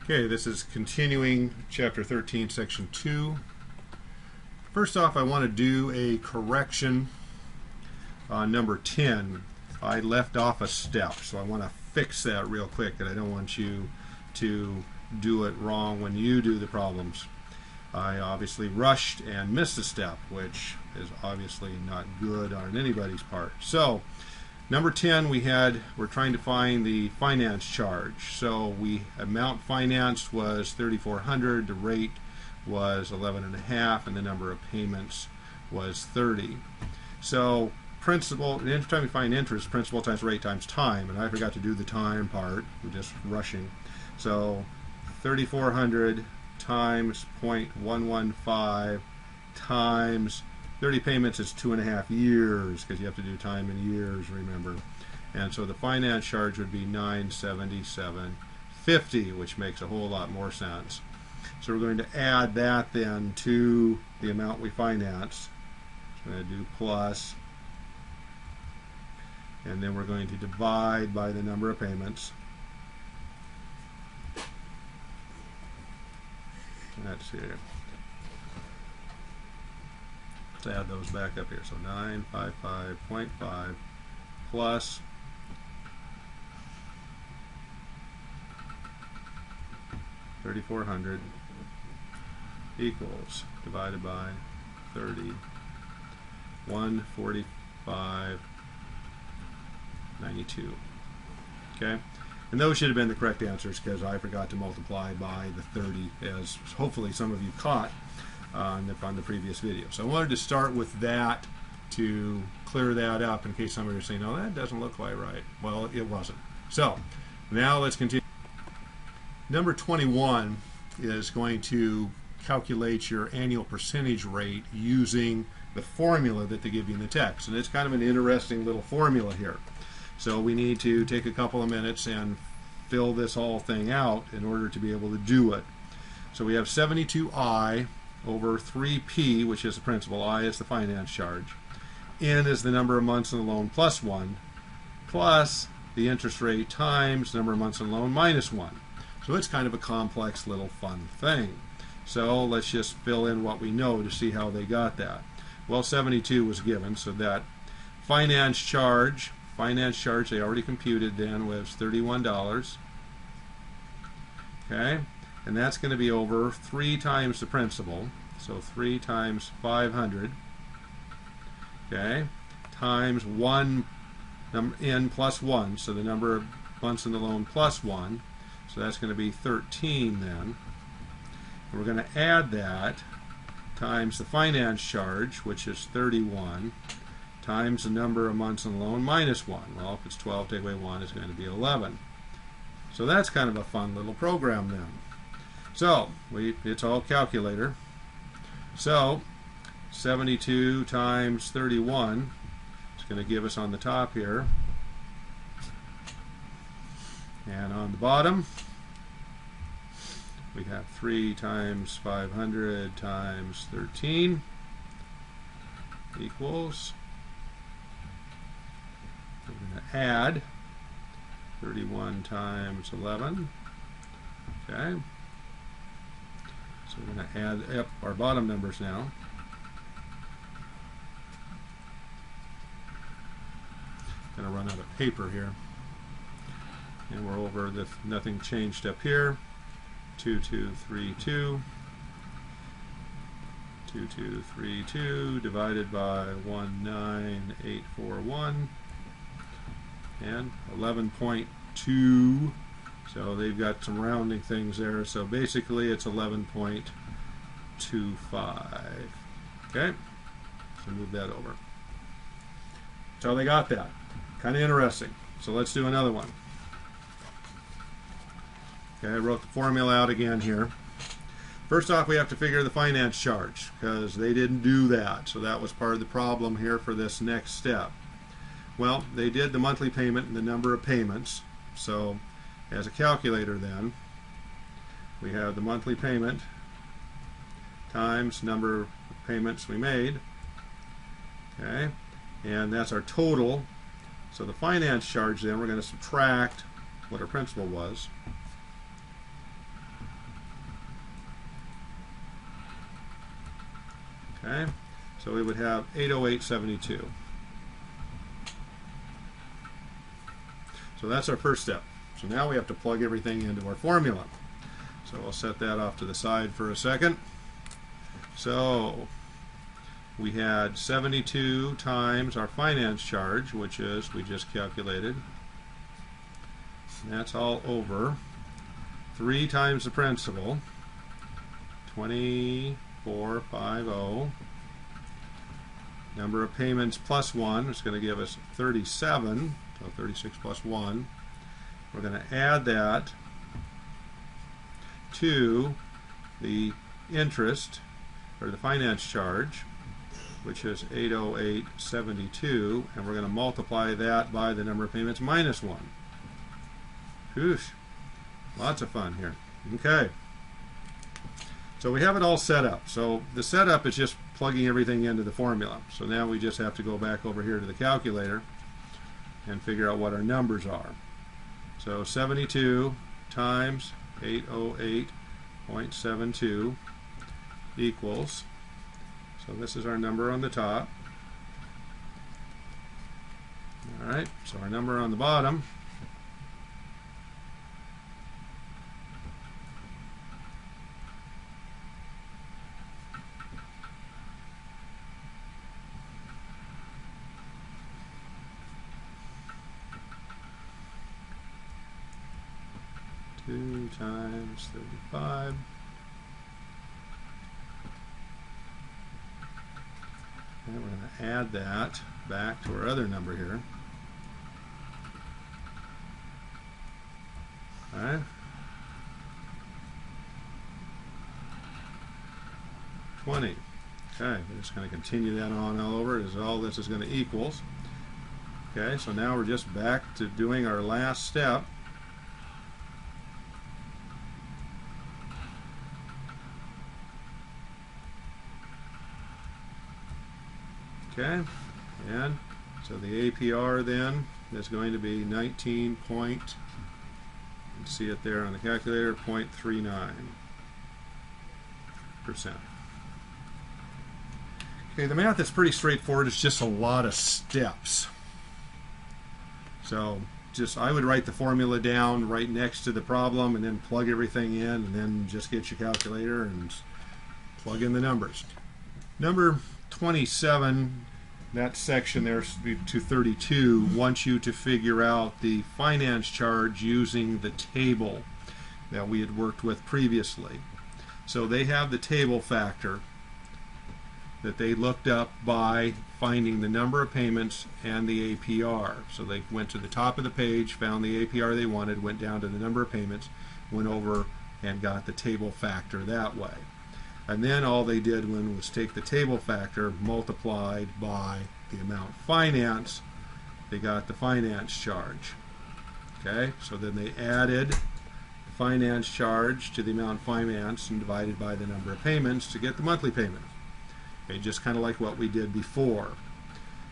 Okay, this is continuing Chapter 13, Section 2. First off, I want to do a correction on number 10. I left off a step, so I want to fix that real quick, and I don't want you to do it wrong when you do the problems. I obviously rushed and missed a step, which is obviously not good on anybody's part. So, number 10, we're trying to find the finance charge. So amount financed was $3,400, the rate was 11.5, and the number of payments was 30. So principal, anytime we find interest, principal times rate times time, and I forgot to do the time part, we're just rushing. So 3,400 times 0.115 times 30 payments is 2.5 years, because you have to do time in years, remember. And so the finance charge would be $977.50, which makes a whole lot more sense. So we're going to add that then to the amount we financed. So we're going to do plus, and then we're going to divide by the number of payments. Let's see here. Add those back up here. So 955.5 plus 3,400 equals, divided by 30, 145.92. Okay? And those should have been the correct answers, because I forgot to multiply by the 30, as hopefully some of you caught on the previous video. So I wanted to start with that to clear that up in case somebody was saying, no, that doesn't look quite right. Well, it wasn't. So now let's continue. Number 21 is going to calculate your annual percentage rate using the formula that they give you in the text. And it's kind of an interesting little formula here. So we need to take a couple of minutes and fill this whole thing out in order to be able to do it. So we have 72I over 3P, which is the principal, I is the finance charge, N is the number of months in the loan plus 1, plus the interest rate times the number of months in the loan minus 1. So it's kind of a complex little fun thing. So let's just fill in what we know to see how they got that. Well, 72 was given, so that finance charge they already computed then was $31. Okay? And that's going to be over 3 times the principal, so 3 times 500, okay, times 1 n plus 1, so the number of months in the loan plus 1, so that's going to be 13 then. And we're going to add that times the finance charge, which is 31, times the number of months in the loan minus 1. Well, if it's 12, take away 1, it's going to be 11. So that's kind of a fun little program then. So, it's all calculator. So, 72 times 31 is going to give us on the top here. And on the bottom, we have 3 times 500 times 13 equals, we're going to add 31 times 11. Okay. So we're going to add up our bottom numbers now. Going to run out of paper here. And we're over the nothing changed up here. 2232. 2232 divided by 19841. And 11.2. So they've got some rounding things there. So basically it's 11.25. Okay? So move that over. So they got that. Kind of interesting. So let's do another one. Okay, I wrote the formula out again here. First off, we have to figure the finance charge, because they didn't do that. So that was part of the problem here for this next step. Well, they did the monthly payment and the number of payments. So as a calculator then, we have the monthly payment times number of payments we made. Okay, and that's our total. So the finance charge then, we're going to subtract what our principal was. Okay, so we would have 808.72. So that's our first step. So now we have to plug everything into our formula. So I'll set that off to the side for a second. So we had 72 times our finance charge, which is, we just calculated. And that's all over 3 times the principal, 2450. Number of payments plus 1 is going to give us 37, so 36 plus 1. We're going to add that to the interest, or the finance charge, which is 808.72, and we're going to multiply that by the number of payments minus 1. Whew, lots of fun here. Okay, so we have it all set up. So the setup is just plugging everything into the formula. So now we just have to go back over here to the calculator and figure out what our numbers are. So 72 times 808.72 equals, so this is our number on the top. Alright, so our number on the bottom times 35. And we're going to add that back to our other number here. Alright. 20. Okay, we're just going to continue that on all over as all this is going to equals. Okay, so now we're just back to doing our last step. Okay, and so the APR then is going to be 19 point, you can see it there on the calculator, 0.39%. Okay, the math is pretty straightforward. It's just a lot of steps. So just, I would write the formula down right next to the problem and then plug everything in, and then just get your calculator and plug in the numbers. Number 27, that section there to 32, wants you to figure out the finance charge using the table that we had worked with previously. So they have the table factor that they looked up by finding the number of payments and the APR. So they went to the top of the page, found the APR they wanted, went down to the number of payments, went over and got the table factor that way. And then all they did was take the table factor multiplied by the amount financed. They got the finance charge. Okay, so then they added the finance charge to the amount financed and divided by the number of payments to get the monthly payment. Okay, just kind of like what we did before.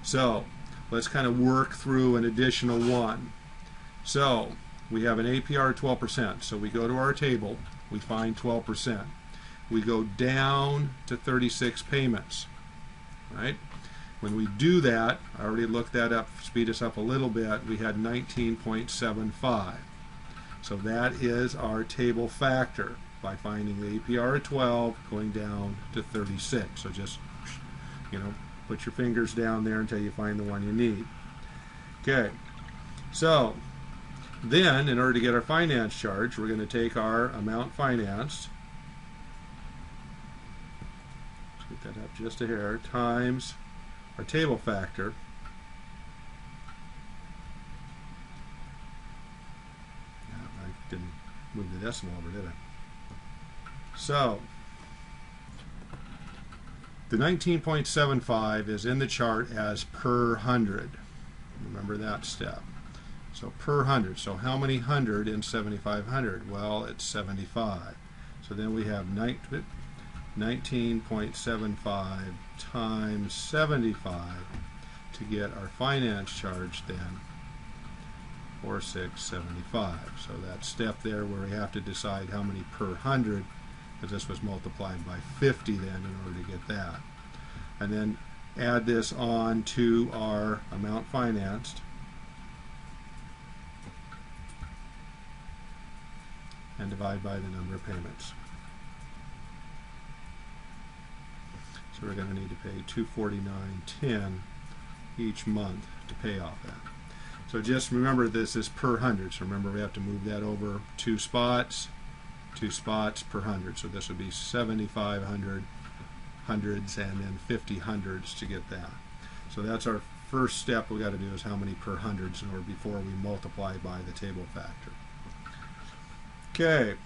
So let's kind of work through an additional one. So we have an APR of 12%. So we go to our table, we find 12%. We go down to 36 payments, right? When we do that, I already looked that up, speed us up a little bit, we had 19.75. So that is our table factor by finding the APR of 12 going down to 36. So just, put your fingers down there until you find the one you need. Okay, so then in order to get our finance charge, we're going to take our amount financed, get that up just a hair, times our table factor, I didn't move the decimal over, did I? So the 19.75 is in the chart as per 100. Remember that step. So per 100. So how many 100 in 7,500? Well, it's 75. So then we have 19.75 times 75 to get our finance charge then, 4,675. So that step there where we have to decide how many per 100, because this was multiplied by 50 then in order to get that. and then add this on to our amount financed. And divide by the number of payments. So we're going to need to pay $249.10 each month to pay off that. So just remember this is per hundred. So remember we have to move that over two spots per hundred. So this would be 7,500 hundreds and then 50 hundreds to get that. So that's our first step we got to do, is how many per hundreds in order before we multiply by the table factor. Okay,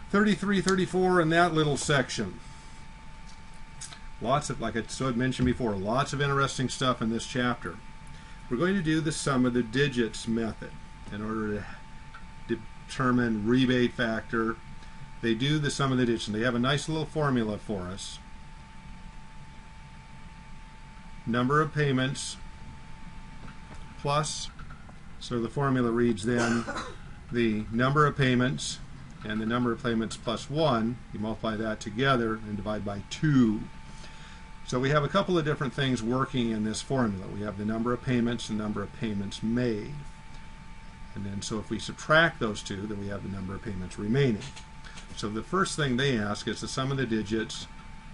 33, 34 in that little section. Lots of, like I mentioned before, lots of interesting stuff in this chapter. We're going to do the sum of the digits method in order to determine rebate factor. They do the sum of the digits, and they have a nice little formula for us. Number of payments plus, so the formula reads then the number of payments and the number of payments plus 1, you multiply that together and divide by 2. So we have a couple of different things working in this formula. We have the number of payments and number of payments made. And then so if we subtract those two, then we have the number of payments remaining. So the first thing they ask is the sum of the digits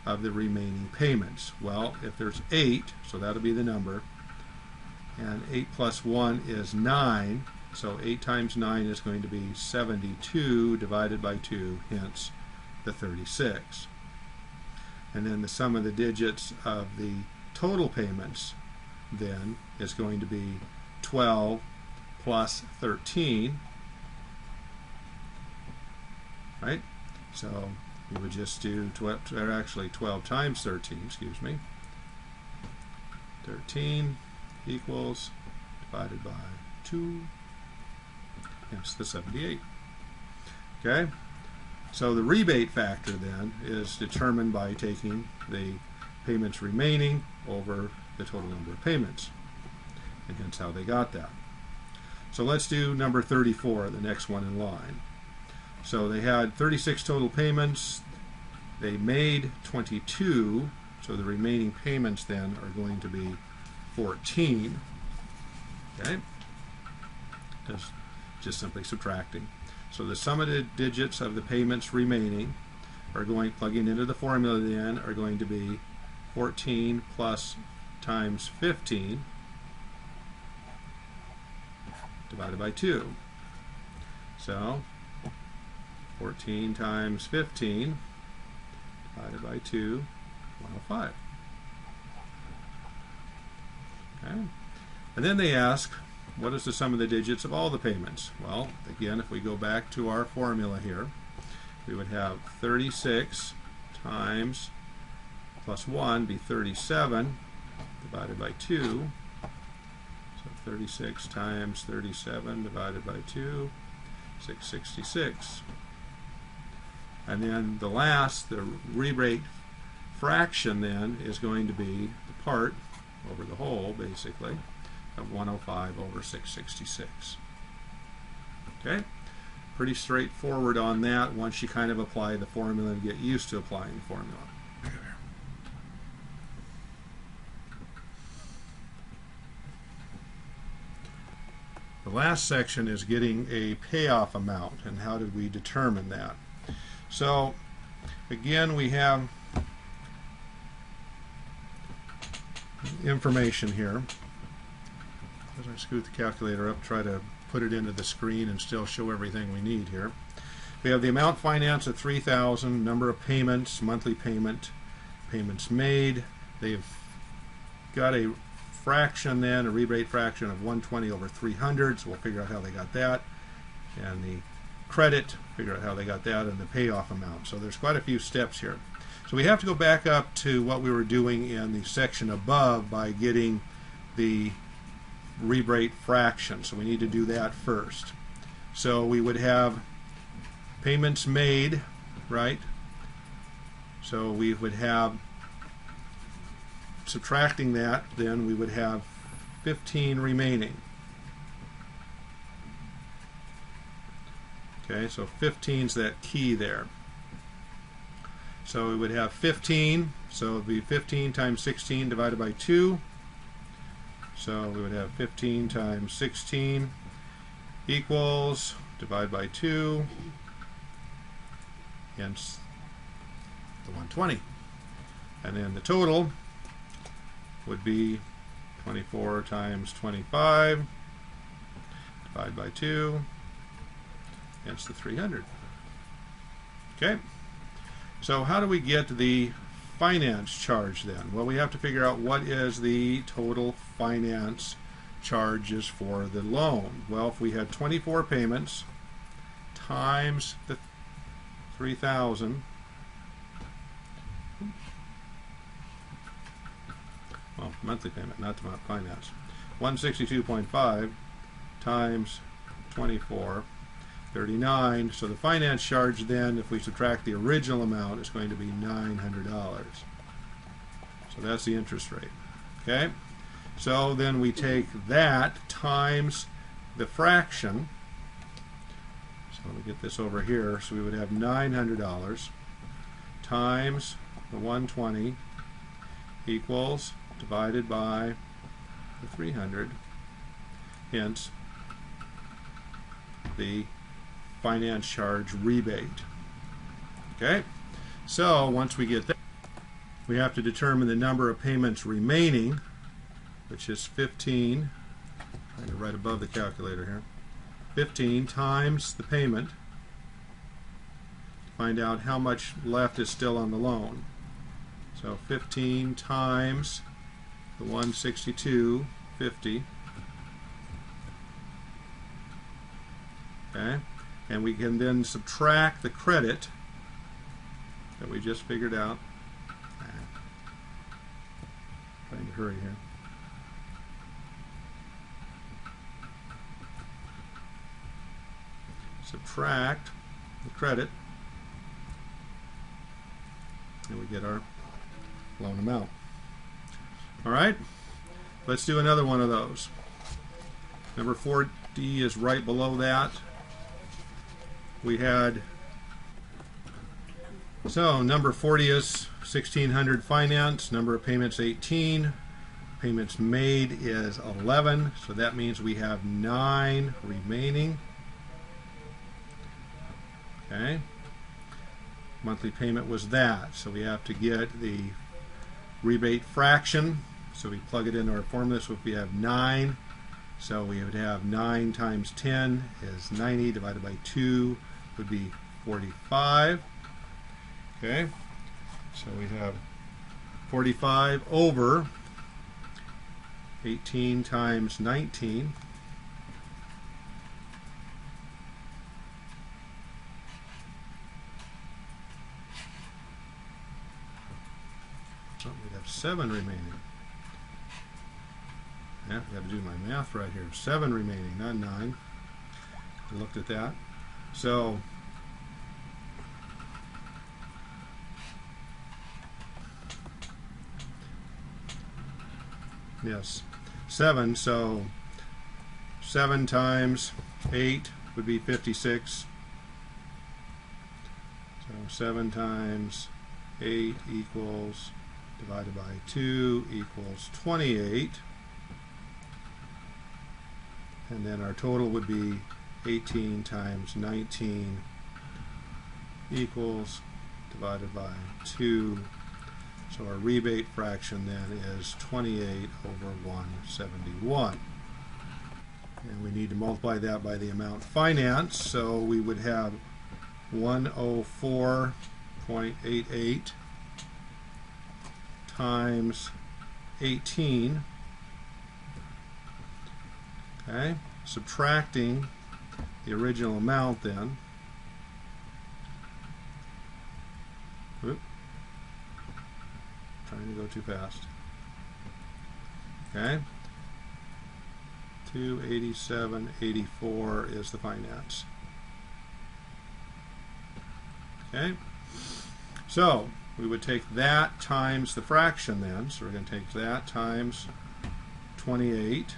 of the remaining payments. Well, if there's 8, so that'll be the number, and 8 plus 1 is 9, so 8 times 9 is going to be 72 divided by 2, hence the 36. And then the sum of the digits of the total payments then is going to be 12 plus 13, right? So we would just do 12, or actually 12 times 13, excuse me. 13 equals divided by 2, hence the 78. Okay? So the rebate factor then is determined by taking the payments remaining over the total number of payments, and hence how they got that. So let's do number 34, the next one in line. So they had 36 total payments. They made 22, so the remaining payments then are going to be 14. Okay? Just simply subtracting. So the sum of the digits of the payments remaining are going, plugging into the formula then, are going to be 14 plus times 15 divided by 2. So 14 times 15 divided by 2, 105. Okay? And then they ask, what is the sum of the digits of all the payments? Well, again, if we go back to our formula here, we would have 36 times plus 1 be 37 divided by 2. So 36 times 37 divided by 2, 666. And then the last, the rebate fraction then, is going to be the part over the whole, basically, of 105 over 666. Okay? Pretty straightforward on that once you kind of apply the formula and get used to applying the formula. The last section is getting a payoff amount, and how did we determine that? So again, we have information here. As I scoot the calculator up, try to put it into the screen and still show everything we need here. We have the amount financed at $3,000, number of payments, monthly payment, payments made. They've got a fraction then, a rebate fraction of 120 over 300, so we'll figure out how they got that. And the credit, figure out how they got that, and the payoff amount. So there's quite a few steps here. So we have to go back up to what we were doing in the section above by getting the rebate fraction. So we need to do that first. So we would have payments made, right? So we would have, subtracting that, then we would have 15 remaining. Okay, so 15 is that key there. So we would have 15 So it would be 15 times 16 divided by 2. So we would have 15 times 16 equals, divide by 2, hence the 120. And then the total would be 24 times 25, divide by 2, hence the 300. Okay? So how do we get the finance charge then? Well, we have to figure out what is the total finance charges for the loan. Well, if we had 24 payments times the 3,000, well, monthly payment, not the finance, 162.5 times 24, 39. So the finance charge then, if we subtract the original amount, is going to be $900. So that's the interest rate. Okay? So then we take that times the fraction. So let me get this over here. So we would have $900 times the 120 equals, divided by the 300, hence the finance charge rebate. Okay? So once we get that, we have to determine the number of payments remaining, which is 15, trying to write above the calculator here, 15 times the payment, to find out how much left is still on the loan. So 15 times the 162.50, okay, and we can then subtract the credit that we just figured out. Trying to hurry here. Subtract the credit, and we get our loan amount. All right, let's do another one of those. Number 4D is right below that. We had, so number 40 is 1,600 finance, number of payments 18, payments made is 11, so that means we have 9 remaining. Okay, monthly payment was that, so we have to get the rebate fraction, so we plug it into our formula. So if we have 9, so we would have 9 times 10 is 90, divided by 2 would be 45. Okay, so we have 45 over 18 times 19. Oh, we have 7 remaining. Yeah, I got to do my math right here. 7 remaining, not 9. I looked at that. So yes, 7. So 7 times 8 would be 56. So 7 times 8 equals, divided by 2 equals 28. And then our total would be 18 times 19 equals, divided by 2. So our rebate fraction then is 28 over 171. And we need to multiply that by the amount financed. So we would have 104.88 times 18. Okay, subtracting the original amount then. Whoop. Trying to go too fast. Okay, 287.84 is the finance. Okay, so we would take that times the fraction then. So we're going to take that times 28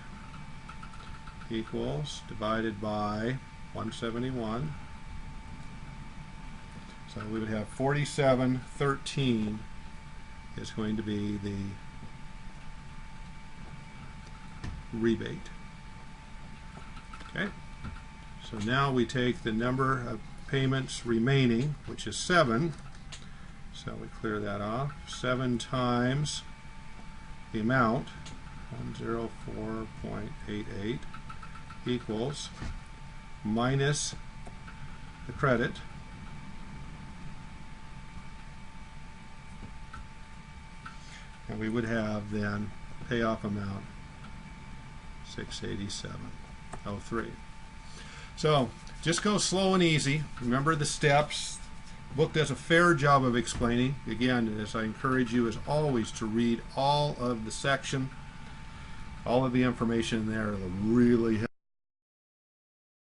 equals, divided by 171. So we would have 47.13 is going to be the rebate. Okay, so now we take the number of payments remaining, which is 7, so we clear that off. 7 times the amount, 104.88, equals minus the credit, and we would have then payoff amount 687.03. So just go slow and easy. Remember the steps. The book does a fair job of explaining. Again, as I encourage you as always to read all of the section. All of the information there will really help.